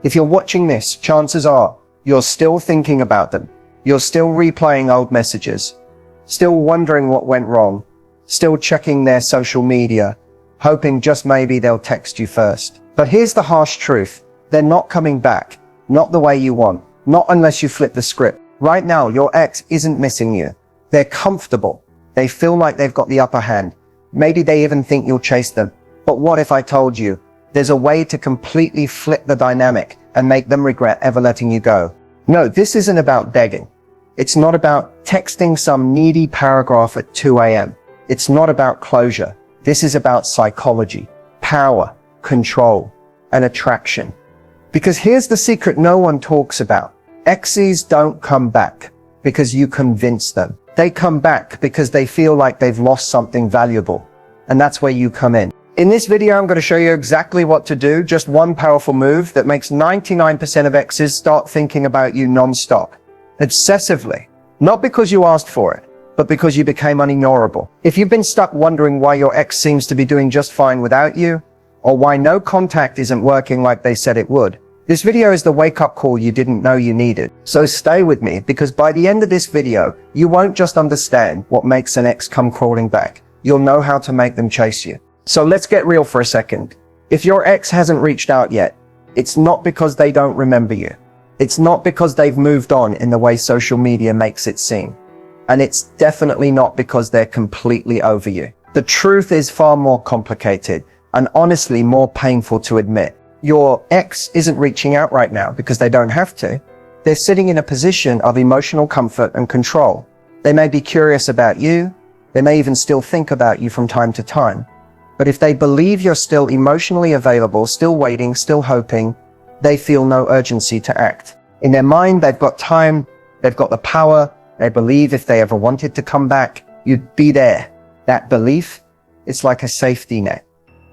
If you're watching this, chances are you're still thinking about them. You're still replaying old messages, still wondering what went wrong, still checking their social media, hoping just maybe they'll text you first. But here's the harsh truth. They're not coming back. Not the way you want. Not unless you flip the script. Right now, your ex isn't missing you. They're comfortable. They feel like they've got the upper hand. Maybe they even think you'll chase them. But what if I told you there's a way to completely flip the dynamic and make them regret ever letting you go? No, this isn't about begging. It's not about texting some needy paragraph at 2 a.m. It's not about closure. This is about psychology, power, control, and attraction. Because here's the secret no one talks about. Exes don't come back because you convince them. They come back because they feel like they've lost something valuable. And that's where you come in. In this video, I'm going to show you exactly what to do. Just one powerful move that makes 99% of exes start thinking about you non-stop, obsessively. Not because you asked for it, but because you became unignorable. If you've been stuck wondering why your ex seems to be doing just fine without you, or why no contact isn't working like they said it would, this video is the wake-up call you didn't know you needed. So stay with me, because by the end of this video, you won't just understand what makes an ex come crawling back. You'll know how to make them chase you. So let's get real for a second. If your ex hasn't reached out yet, it's not because they don't remember you. It's not because they've moved on in the way social media makes it seem. And it's definitely not because they're completely over you. The truth is far more complicated and honestly more painful to admit. Your ex isn't reaching out right now because they don't have to. They're sitting in a position of emotional comfort and control. They may be curious about you. They may even still think about you from time to time. But if they believe you're still emotionally available, still waiting, still hoping, they feel no urgency to act. In their mind, they've got time, they've got the power, they believe if they ever wanted to come back, you'd be there. That belief, it's like a safety net.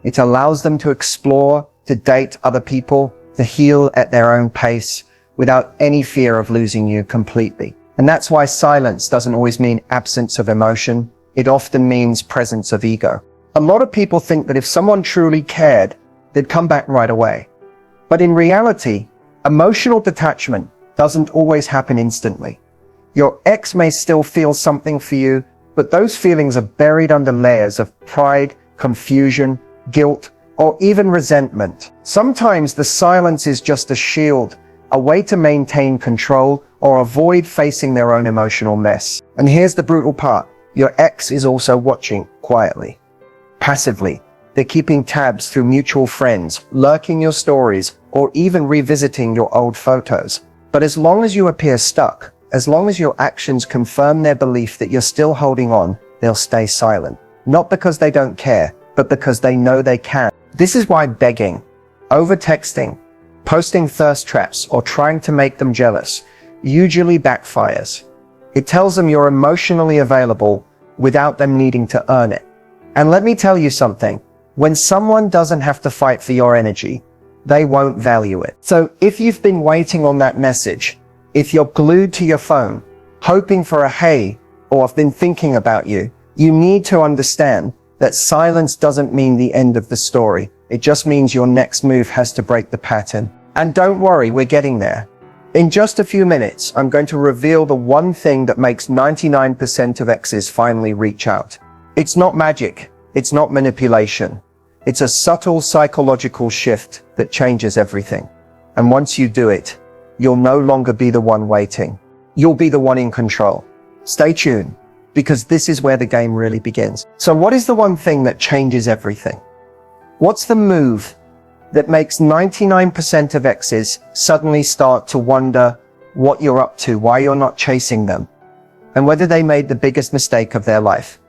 It allows them to explore, to date other people, to heal at their own pace, without any fear of losing you completely. And that's why silence doesn't always mean absence of emotion. It often means presence of ego. A lot of people think that if someone truly cared, they'd come back right away. But in reality, emotional detachment doesn't always happen instantly. Your ex may still feel something for you, but those feelings are buried under layers of pride, confusion, guilt, or even resentment. Sometimes the silence is just a shield, a way to maintain control or avoid facing their own emotional mess. And here's the brutal part. Your ex is also watching quietly. Passively, they're keeping tabs through mutual friends, lurking your stories, or even revisiting your old photos. But as long as you appear stuck, as long as your actions confirm their belief that you're still holding on, they'll stay silent. Not because they don't care, but because they know they can. This is why begging, over-texting, posting thirst traps, or trying to make them jealous usually backfires. It tells them you're emotionally available without them needing to earn it. And let me tell you something, when someone doesn't have to fight for your energy, they won't value it. So if you've been waiting on that message, if you're glued to your phone, hoping for a hey, or I've been thinking about you, you need to understand that silence doesn't mean the end of the story. It just means your next move has to break the pattern. And don't worry, we're getting there. In just a few minutes, I'm going to reveal the one thing that makes 99% of exes finally reach out. It's not magic. It's not manipulation. It's a subtle psychological shift that changes everything. And once you do it, you'll no longer be the one waiting. You'll be the one in control. Stay tuned, because this is where the game really begins. So what is the one thing that changes everything? What's the move that makes 99% of exes suddenly start to wonder what you're up to, why you're not chasing them, and whether they made the biggest mistake of their life?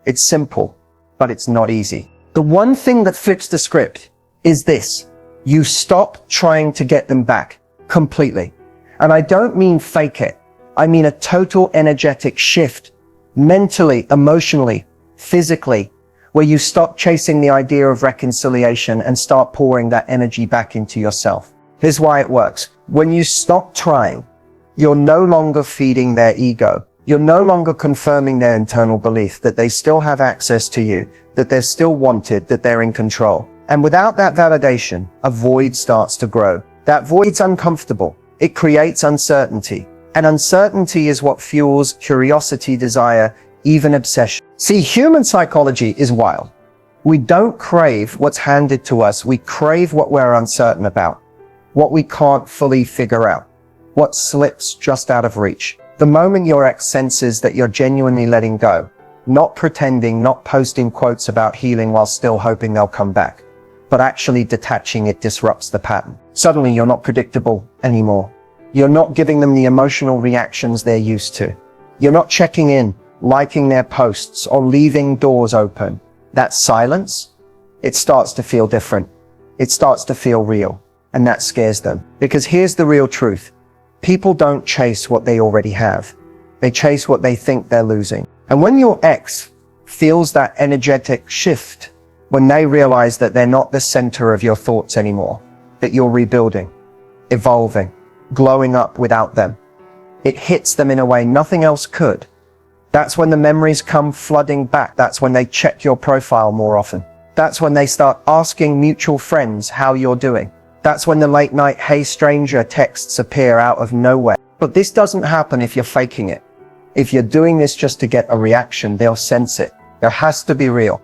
It's simple, but it's not easy. The one thing that flips the script is this. You stop trying to get them back completely. And I don't mean fake it. I mean a total energetic shift, mentally, emotionally, physically, where you stop chasing the idea of reconciliation and start pouring that energy back into yourself. Here's why it works. When you stop trying, you're no longer feeding their ego. You're no longer confirming their internal belief that they still have access to you, that they're still wanted, that they're in control. And without that validation, a void starts to grow. That void's uncomfortable. It creates uncertainty. And uncertainty is what fuels curiosity, desire, even obsession. See, human psychology is wild. We don't crave what's handed to us. We crave what we're uncertain about, what we can't fully figure out, what slips just out of reach. The moment your ex senses that you're genuinely letting go, not pretending, not posting quotes about healing while still hoping they'll come back, but actually detaching, it disrupts the pattern. Suddenly you're not predictable anymore. You're not giving them the emotional reactions they're used to. You're not checking in, liking their posts, or leaving doors open. That silence, it starts to feel different. It starts to feel real. And that scares them. Because here's the real truth. People don't chase what they already have. They chase what they think they're losing. And when your ex feels that energetic shift, when they realize that they're not the center of your thoughts anymore, that you're rebuilding, evolving, glowing up without them, it hits them in a way nothing else could. That's when the memories come flooding back. That's when they check your profile more often. That's when they start asking mutual friends how you're doing. That's when the late night "hey stranger" texts appear out of nowhere. But this doesn't happen if you're faking it. If you're doing this just to get a reaction, they'll sense it. There has to be real.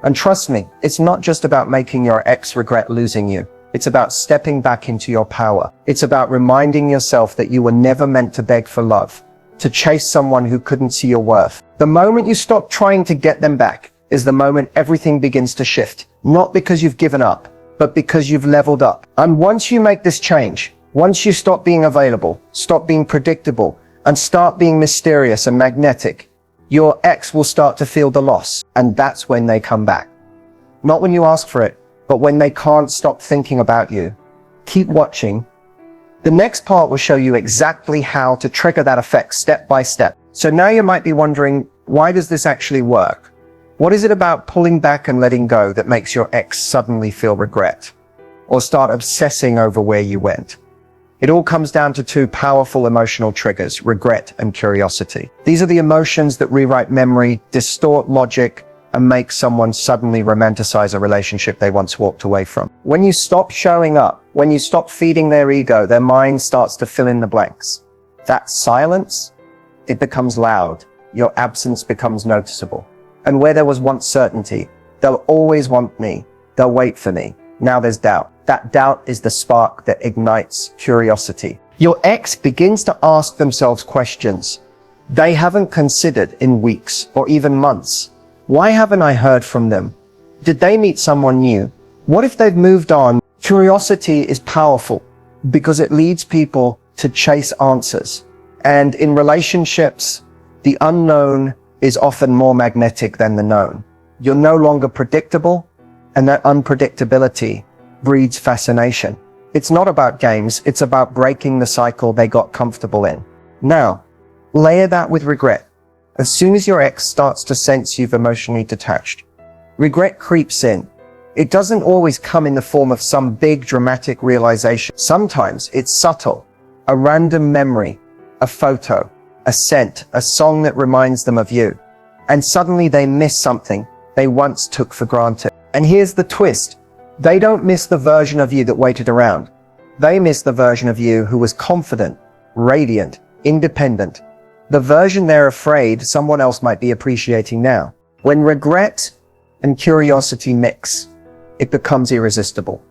And trust me, it's not just about making your ex regret losing you. It's about stepping back into your power. It's about reminding yourself that you were never meant to beg for love, to chase someone who couldn't see your worth. The moment you stop trying to get them back is the moment everything begins to shift. Not because you've given up, but because you've leveled up. And once you make this change, once you stop being available, stop being predictable, and start being mysterious and magnetic, your ex will start to feel the loss. And that's when they come back. Not when you ask for it, but when they can't stop thinking about you. Keep watching. The next part will show you exactly how to trigger that effect step by step. So now you might be wondering, why does this actually work? What is it about pulling back and letting go that makes your ex suddenly feel regret or start obsessing over where you went? It all comes down to two powerful emotional triggers, regret and curiosity. These are the emotions that rewrite memory, distort logic, and make someone suddenly romanticize a relationship they once walked away from. When you stop showing up, when you stop feeding their ego, their mind starts to fill in the blanks. That silence, it becomes loud. Your absence becomes noticeable. And where there was once certainty, they'll always want me. They'll wait for me. Now there's doubt. That doubt is the spark that ignites curiosity. Your ex begins to ask themselves questions they haven't considered in weeks or even months. Why haven't I heard from them? Did they meet someone new? What if they've moved on? Curiosity is powerful because it leads people to chase answers. And in relationships, the unknown is often more magnetic than the known. You're no longer predictable, and that unpredictability breeds fascination. It's not about games, it's about breaking the cycle they got comfortable in. Now, layer that with regret. As soon as your ex starts to sense you've emotionally detached, regret creeps in. It doesn't always come in the form of some big dramatic realization. Sometimes it's subtle. A random memory, a photo, a scent, a song that reminds them of you. And suddenly they miss something they once took for granted. And here's the twist. They don't miss the version of you that waited around. They miss the version of you who was confident, radiant, independent. The version they're afraid someone else might be appreciating now. When regret and curiosity mix, it becomes irresistible.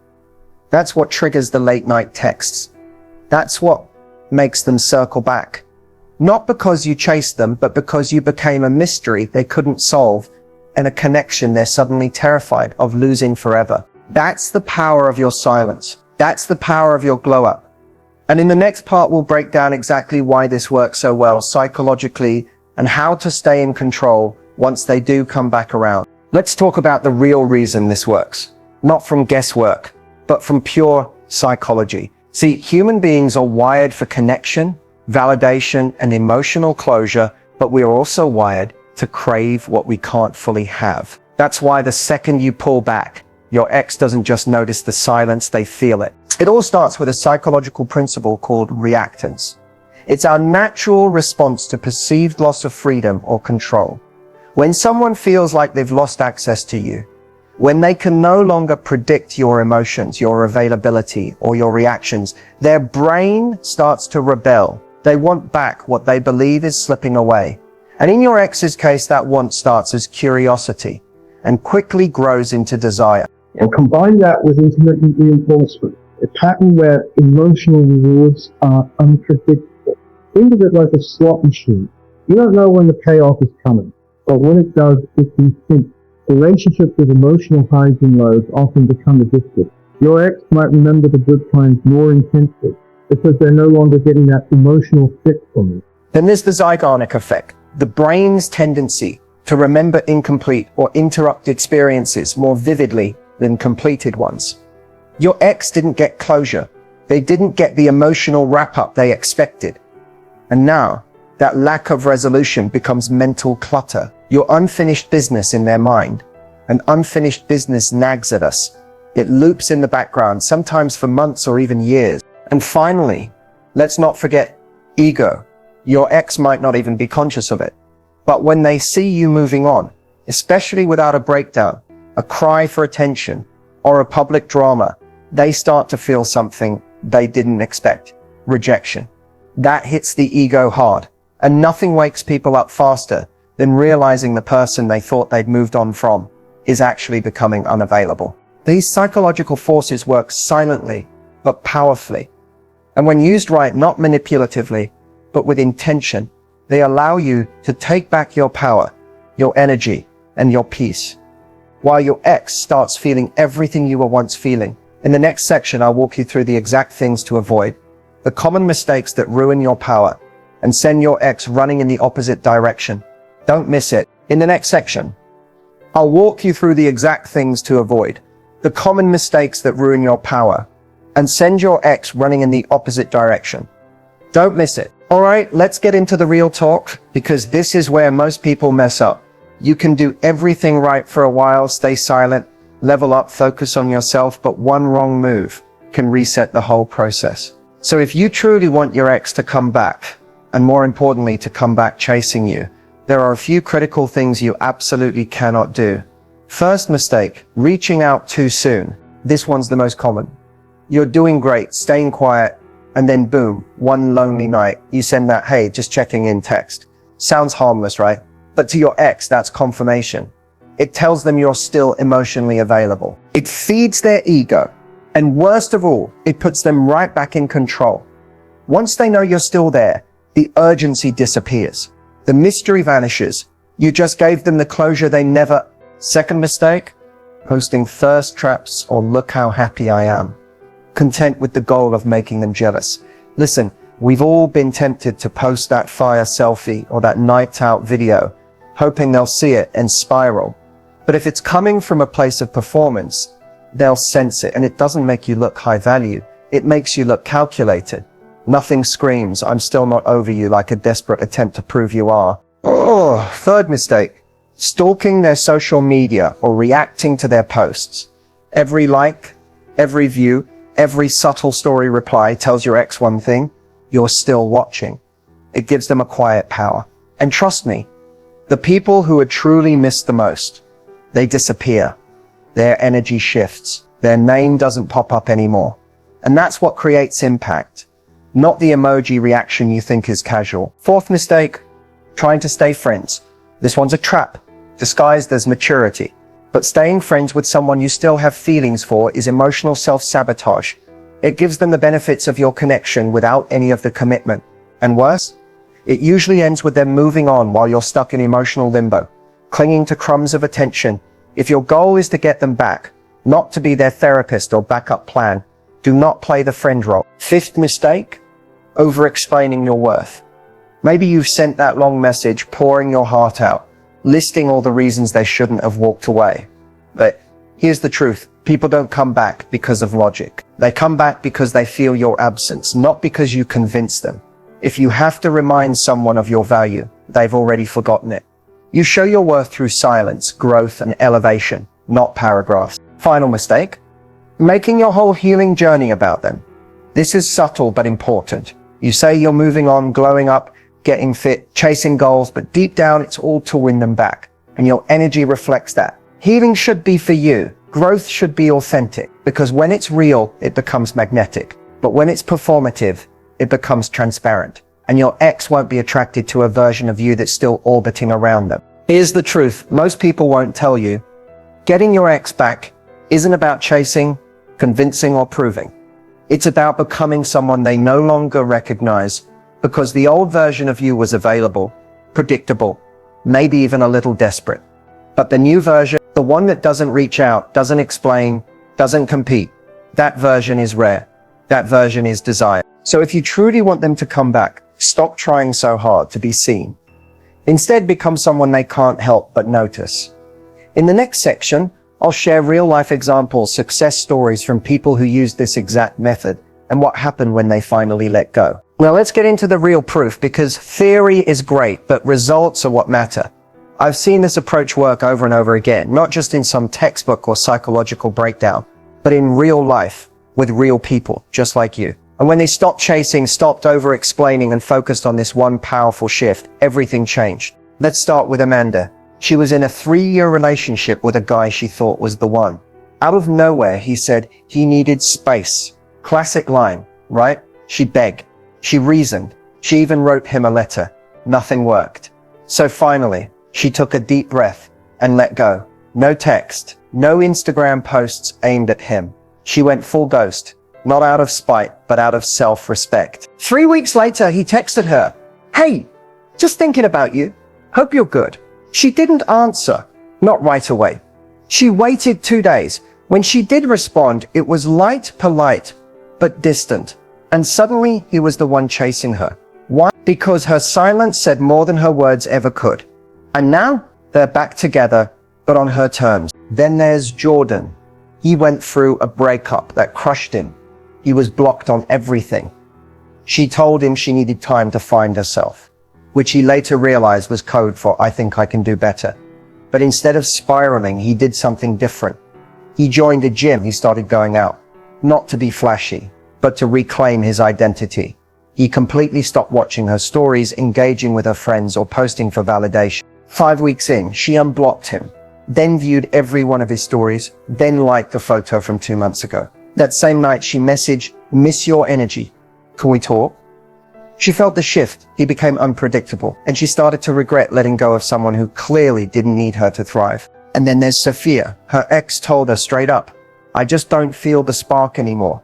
That's what triggers the late night texts. That's what makes them circle back. Not because you chased them, but because you became a mystery they couldn't solve and a connection they're suddenly terrified of losing forever. That's the power of your silence. That's the power of your glow up. And in the next part, we'll break down exactly why this works so well psychologically and how to stay in control once they do come back around. Let's talk about the real reason this works. Not from guesswork, but from pure psychology. See, human beings are wired for connection, validation, and emotional closure, but we are also wired to crave what we can't fully have. That's why the second you pull back, your ex doesn't just notice the silence, they feel it. It all starts with a psychological principle called reactance. It's our natural response to perceived loss of freedom or control. When someone feels like they've lost access to you, When they can no longer predict your emotions, your availability, or your reactions, their brain starts to rebel. They want back what they believe is slipping away. And in your ex's case, that want starts as curiosity and quickly grows into desire. And combine that with intermittent reinforcement, a pattern where emotional rewards are unpredictable. Think of it like a slot machine. You don't know when the payoff is coming, but when it does, it's instant. Relationships with emotional highs and lows often become addictive. Your ex might remember the good times more intensely because they're no longer getting that emotional fix from you. Then there's the Zeigarnik effect, the brain's tendency to remember incomplete or interrupt experiences more vividly than completed ones. Your ex didn't get closure. They didn't get the emotional wrap-up they expected. And now, that lack of resolution becomes mental clutter. Your unfinished business in their mind. An unfinished business nags at us. It loops in the background, sometimes for months or even years. And finally, let's not forget ego. Your ex might not even be conscious of it. But when they see you moving on, especially without a breakdown, a cry for attention, or a public drama, they start to feel something they didn't expect. Rejection. That hits the ego hard. And nothing wakes people up faster than realizing the person they thought they'd moved on from is actually becoming unavailable. These psychological forces work silently, but powerfully. And when used right, not manipulatively, but with intention, they allow you to take back your power, your energy, and your peace, while your ex starts feeling everything you were once feeling. In the next section, I'll walk you through the exact things to avoid, the common mistakes that ruin your power, and send your ex running in the opposite direction. Don't miss it. In the next section, I'll walk you through the exact things to avoid, the common mistakes that ruin your power, and send your ex running in the opposite direction. Don't miss it. All right, let's get into the real talk, because this is where most people mess up. You can do everything right for a while, stay silent, level up, focus on yourself, but one wrong move can reset the whole process. So if you truly want your ex to come back, and more importantly, to come back chasing you, there are a few critical things you absolutely cannot do. First mistake, reaching out too soon. This one's the most common. You're doing great, staying quiet, and then boom, one lonely night, you send that, hey, just checking in text. Sounds harmless, right? But to your ex, that's confirmation. It tells them you're still emotionally available. It feeds their ego. And worst of all, it puts them right back in control. Once they know you're still there, the urgency disappears. The mystery vanishes. You just gave them the closure they never. Second mistake, posting thirst traps or look how happy I am, content with the goal of making them jealous. Listen, we've all been tempted to post that fire selfie or that night out video, hoping they'll see it and spiral. But if it's coming from a place of performance, they'll sense it, and it doesn't make you look high value. It makes you look calculated. Nothing screams, I'm still not over you, like a desperate attempt to prove you are. Oh, third mistake, stalking their social media or reacting to their posts. Every like, every view, every subtle story reply tells your ex one thing: you're still watching. It gives them a quiet power. And trust me, the people who are truly missed the most, they disappear. Their energy shifts. Their name doesn't pop up anymore. And that's what creates impact, not the emoji reaction you think is casual. Fourth mistake, trying to stay friends. This one's a trap, disguised as maturity. But staying friends with someone you still have feelings for is emotional self-sabotage. It gives them the benefits of your connection without any of the commitment. And worse, it usually ends with them moving on while you're stuck in emotional limbo, clinging to crumbs of attention. If your goal is to get them back, not to be their therapist or backup plan, do not play the friend role. Fifth mistake, over-explaining your worth. Maybe you've sent that long message, pouring your heart out, listing all the reasons they shouldn't have walked away. But here's the truth. People don't come back because of logic. They come back because they feel your absence, not because you convince them. If you have to remind someone of your value, they've already forgotten it. You show your worth through silence, growth, and elevation, not paragraphs. Final mistake, making your whole healing journey about them. This is subtle but important. You say you're moving on, glowing up, getting fit, chasing goals, but deep down it's all to win them back. And your energy reflects that. Healing should be for you. Growth should be authentic, because when it's real, it becomes magnetic. But when it's performative, it becomes transparent. And your ex won't be attracted to a version of you that's still orbiting around them. Here's the truth. Most people won't tell you. Getting your ex back isn't about chasing, convincing, or proving. It's about becoming someone they no longer recognize, because the old version of you was available, predictable, maybe even a little desperate. But the new version, the one that doesn't reach out, doesn't explain, doesn't compete, that version is rare. That version is desired. So if you truly want them to come back, stop trying so hard to be seen. Instead, become someone they can't help but notice. In the next section, I'll share real-life examples, success stories from people who used this exact method, and what happened when they finally let go. Now let's get into the real proof, because theory is great, but results are what matter. I've seen this approach work over and over again, not just in some textbook or psychological breakdown, but in real life, with real people, just like you. And when they stopped chasing, stopped over-explaining, and focused on this one powerful shift, everything changed. Let's start with Amanda. She was in a 3-year relationship with a guy she thought was the one. Out of nowhere, he said he needed space. Classic line, right? She begged. She reasoned. She even wrote him a letter. Nothing worked. So finally, she took a deep breath and let go. No text, no Instagram posts aimed at him. She went full ghost, not out of spite, but out of self-respect. 3 weeks later, he texted her, "Hey, just thinking about you. Hope you're good." She didn't answer, not right away. She waited 2 days. When she did respond, it was light, polite, but distant. And suddenly, he was the one chasing her. Why? Because her silence said more than her words ever could. And now, they're back together, but on her terms. Then there's Jordan. He went through a breakup that crushed him. He was blocked on everything. She told him she needed time to find herself, which he later realized was code for "I think I can do better." But instead of spiraling, he did something different. He joined a gym. He started going out, not to be flashy, but to reclaim his identity. He completely stopped watching her stories, engaging with her friends, or posting for validation. 5 weeks in, she unblocked him, then viewed every one of his stories, then liked the photo from 2 months ago. That same night, she messaged, "Miss your energy. Can we talk?" She felt the shift. He became unpredictable, and she started to regret letting go of someone who clearly didn't need her to thrive. And then there's Sophia. Her ex told her straight up, "I just don't feel the spark anymore."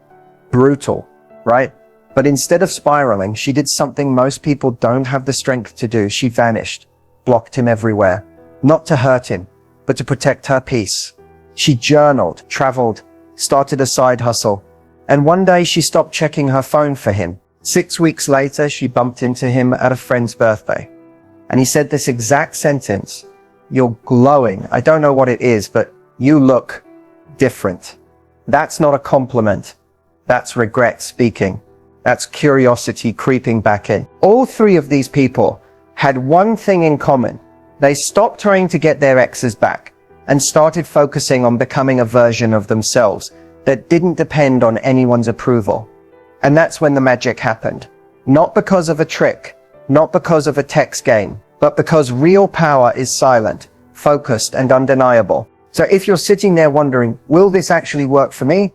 Brutal, right? But instead of spiraling, she did something most people don't have the strength to do. She vanished, blocked him everywhere, not to hurt him, but to protect her peace. She journaled, traveled, started a side hustle, and one day she stopped checking her phone for him. 6 weeks later, she bumped into him at a friend's birthday, and he said this exact sentence, "You're glowing. I don't know what it is, but you look different." That's not a compliment. That's regret speaking. That's curiosity creeping back in. All 3 of these people had one thing in common. They stopped trying to get their exes back and started focusing on becoming a version of themselves that didn't depend on anyone's approval. And that's when the magic happened. Not because of a trick, not because of a text game, but because real power is silent, focused, and undeniable. So if you're sitting there wondering, will this actually work for me?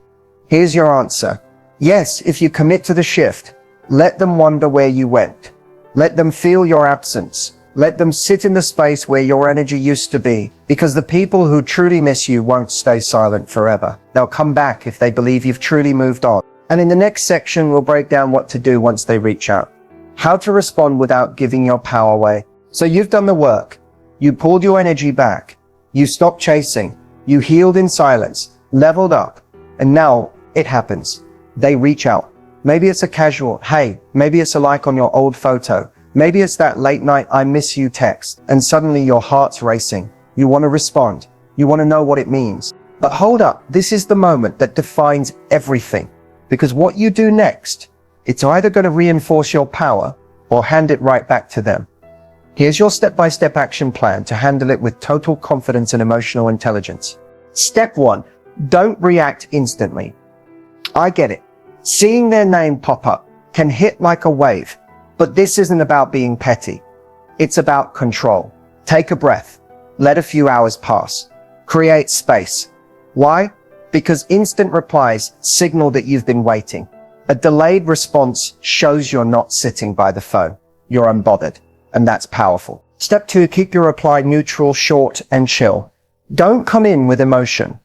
Here's your answer. Yes, if you commit to the shift. Let them wonder where you went. Let them feel your absence. Let them sit in the space where your energy used to be, because the people who truly miss you won't stay silent forever. They'll come back if they believe you've truly moved on. And in the next section, we'll break down what to do once they reach out. How to respond without giving your power away. So you've done the work. You pulled your energy back. You stopped chasing. You healed in silence, leveled up. And now it happens. They reach out. Maybe it's a casual, "Hey," maybe it's a like on your old photo. Maybe it's that late night "I miss you" text, and suddenly your heart's racing. You want to respond. You want to know what it means. But hold up, this is the moment that defines everything. Because what you do next, it's either going to reinforce your power or hand it right back to them. Here's your step-by-step action plan to handle it with total confidence and emotional intelligence. Step 1, don't react instantly. I get it. Seeing their name pop up can hit like a wave. But this isn't about being petty. It's about control. Take a breath. Let a few hours pass. Create space. Why? Because instant replies signal that you've been waiting. A delayed response shows you're not sitting by the phone. You're unbothered, and that's powerful. Step 2, keep your reply neutral, short, and chill. Don't come in with emotion.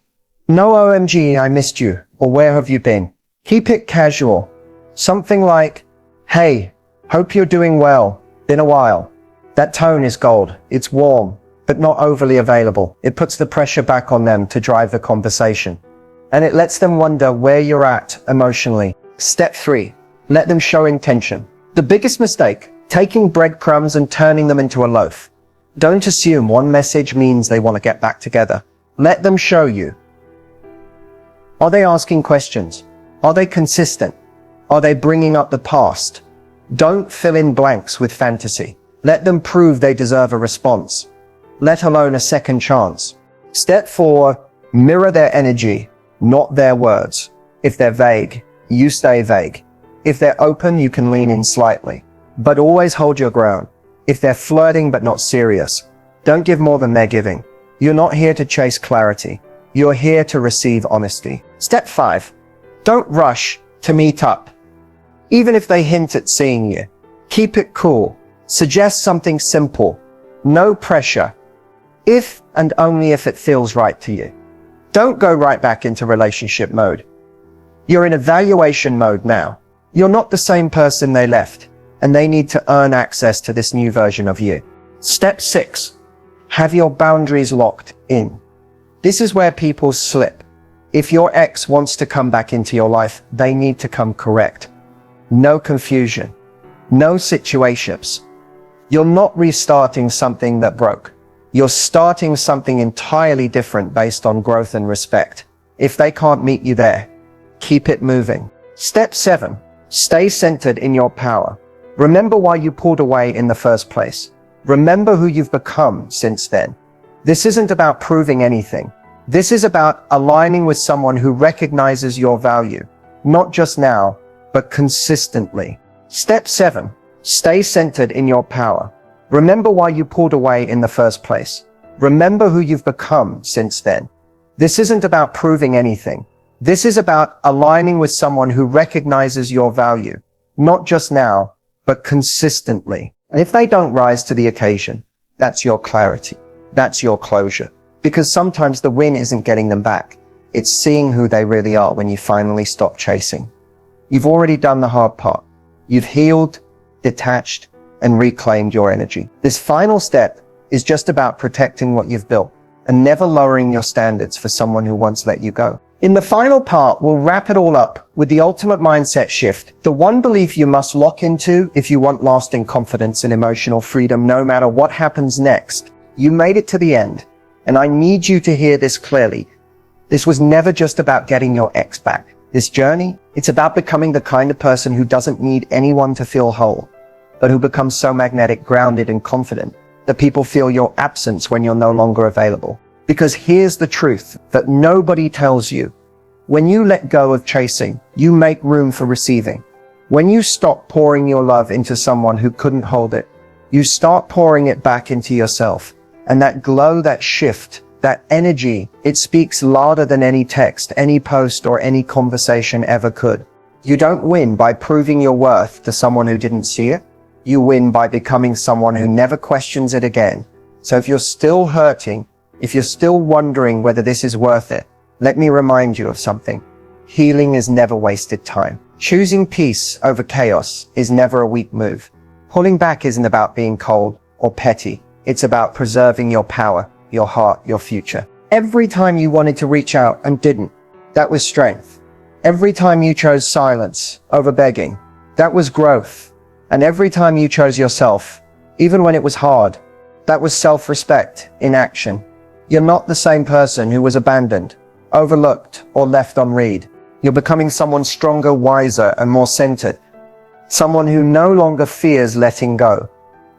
No OMG, I missed you, or where have you been? Keep it casual. Something like, hey, hope you're doing well. Been a while. That tone is gold. It's warm, but not overly available. It puts the pressure back on them to drive the conversation. And it lets them wonder where you're at emotionally. Step 3, let them show intention. The biggest mistake, taking breadcrumbs and turning them into a loaf. Don't assume one message means they want to get back together. Let them show you. Are they asking questions? Are they consistent? Are they bringing up the past? Don't fill in blanks with fantasy. Let them prove they deserve a response, let alone a second chance. Step 4, mirror their energy, not their words. If they're vague, you stay vague. If they're open, you can lean in slightly, but always hold your ground. If they're flirting but not serious, don't give more than they're giving. You're not here to chase clarity. You're here to receive honesty. Step 5, don't rush to meet up. Even if they hint at seeing you, keep it cool. Suggest something simple. No pressure. If and only if it feels right to you. Don't go right back into relationship mode. You're in evaluation mode now. You're not the same person they left, and they need to earn access to this new version of you. Step 6, have your boundaries locked in. This is where people slip. If your ex wants to come back into your life, they need to come correct. No confusion. No situationships. You're not restarting something that broke. You're starting something entirely different based on growth and respect. If they can't meet you there, keep it moving. Step 7, stay centered in your power. Remember why you pulled away in the first place. Remember who you've become since then. This isn't about proving anything. This is about aligning with someone who recognizes your value, not just now, but consistently. Step 7, stay centered in your power. Remember why you pulled away in the first place. Remember who you've become since then. This isn't about proving anything. This is about aligning with someone who recognizes your value, not just now, but consistently. And if they don't rise to the occasion, that's your clarity. That's your closure. Because sometimes the win isn't getting them back. It's seeing who they really are when you finally stop chasing. You've already done the hard part. You've healed, detached, and reclaimed your energy. This final step is just about protecting what you've built and never lowering your standards for someone who once let you go. In the final part, we'll wrap it all up with the ultimate mindset shift, the one belief you must lock into if you want lasting confidence and emotional freedom no matter what happens next. You made it to the end, and I need you to hear this clearly. This was never just about getting your ex back. This journey, it's about becoming the kind of person who doesn't need anyone to feel whole, but who becomes so magnetic, grounded, and confident that people feel your absence when you're no longer available. Because here's the truth that nobody tells you. When you let go of chasing, you make room for receiving. When you stop pouring your love into someone who couldn't hold it, you start pouring it back into yourself. And that glow, that shift, that energy, it speaks louder than any text, any post, or any conversation ever could. You don't win by proving your worth to someone who didn't see it. You win by becoming someone who never questions it again. So if you're still hurting, if you're still wondering whether this is worth it, let me remind you of something. Healing is never wasted time. Choosing peace over chaos is never a weak move. Pulling back isn't about being cold or petty. It's about preserving your power, your heart, your future. Every time you wanted to reach out and didn't, that was strength. Every time you chose silence over begging, that was growth. And every time you chose yourself, even when it was hard, that was self-respect in action. You're not the same person who was abandoned, overlooked, or left unread. You're becoming someone stronger, wiser, and more centered. Someone who no longer fears letting go.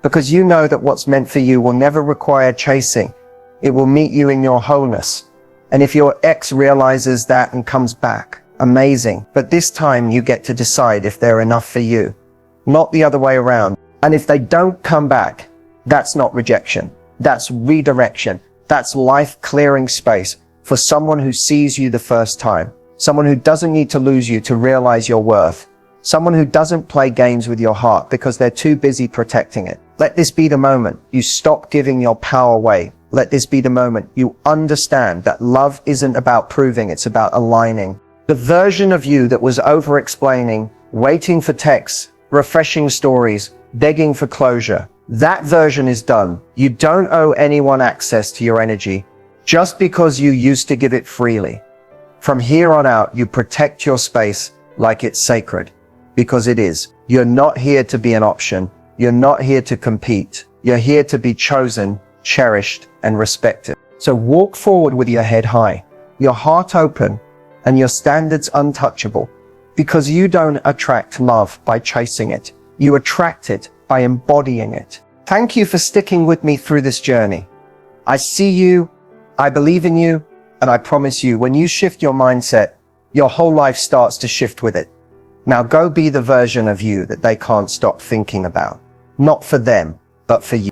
Because you know that what's meant for you will never require chasing. It will meet you in your wholeness. And if your ex realizes that and comes back, amazing. But this time you get to decide if they're enough for you, not the other way around. And if they don't come back, that's not rejection. That's redirection. That's life clearing space for someone who sees you the first time. Someone who doesn't need to lose you to realize your worth. Someone who doesn't play games with your heart because they're too busy protecting it. Let this be the moment you stop giving your power away. Let this be the moment you understand that love isn't about proving, it's about aligning. The version of you that was over-explaining, waiting for texts, refreshing stories, begging for closure, that version is done. You don't owe anyone access to your energy just because you used to give it freely. From here on out, you protect your space like it's sacred, because it is. You're not here to be an option. You're not here to compete. You're here to be chosen, cherished, and respected. So walk forward with your head high, your heart open, and your standards untouchable, because you don't attract love by chasing it. You attract it by embodying it. Thank you for sticking with me through this journey. I see you, I believe in you, and I promise you, when you shift your mindset, your whole life starts to shift with it. Now go be the version of you that they can't stop thinking about. Not for them, but for you.